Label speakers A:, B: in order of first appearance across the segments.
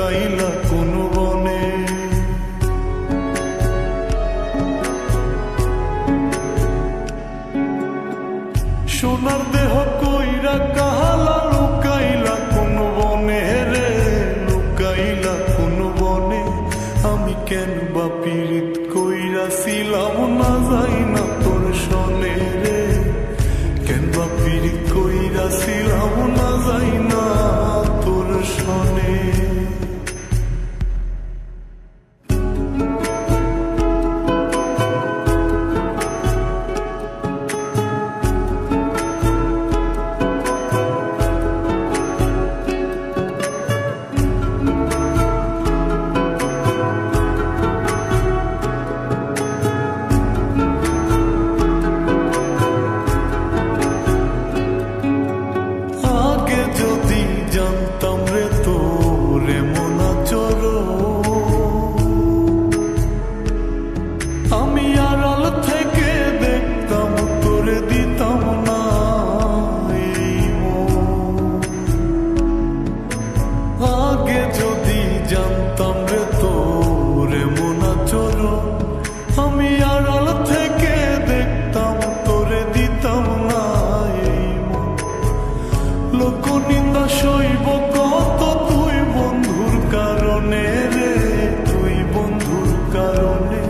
A: লুকাইলা কোন বনে। সোনার দেহ কইরা কাহালা লুকাইলা কোন বনে রে, লুকাইলা কোন বনে। আমি কেন বা পীড়িত কইরাছিলাম না যাই না তোর সনে রে, কেন বা পীড়িত কইরাছিলাম না যাই না তোর সনে। লোকনিন্দা সইব কত তুই বন্ধুর কারণে রে, তুই বন্ধুর কারণে।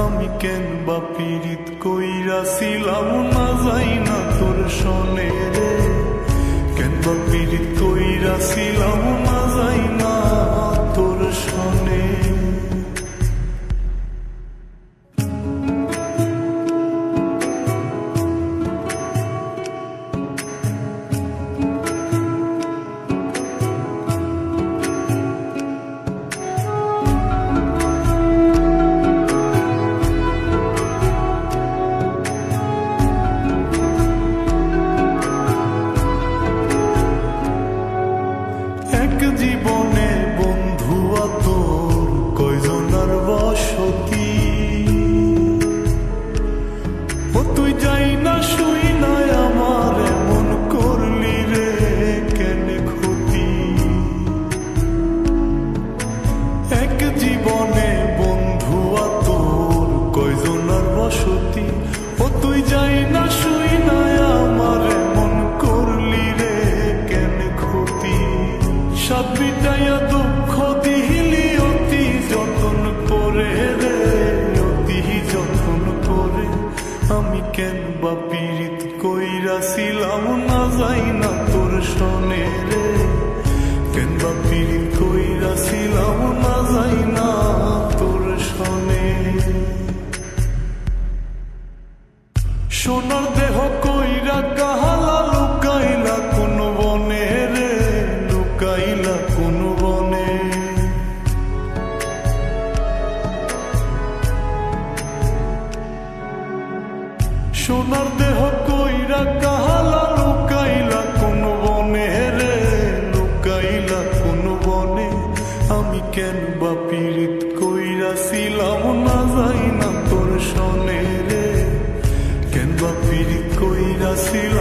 A: আমি কেন বা পীড়িত কইরাছিলাম না যাই না তোর সনে রে, কেন বা পীড়িত কইরাছিলাম না যাই না তোর সনে। জীবনে বন্ধু তোর কয়জনার বসতি, ও তুই যাই না শুই না আমার এমন করলি রে কেন ক্ষতি। এক জীবনে বন্ধু তোর কয়জনার বসতি, ও তুই যাই না শুই না আমার এমন করলি রে কেন ক্ষতি। সাত বিটাইয়া দুঃখ দিলি অতি যতন করে রে, অতি যতন করে। আমি কেন বা পীড়িত কইরাছিলাম না যাই না তোর সনে রে, কেন বা পীড়িত কইরাছিলাম না যাই না তোর সনে। সোনার দেহ কইরা কাহালা লুকাইলা কোন বনে রে, লুকাইলা কোন বনে। সোনার দেহ কইরা কাহালা লুকাইলা কোন বনে রে, লুকাইলা কোন বনে। আমি কেন বা পীড়িত কইরাছিলাম না যাই না তোর সনে রে, কেন বা পীড়িত কইরাছিলাম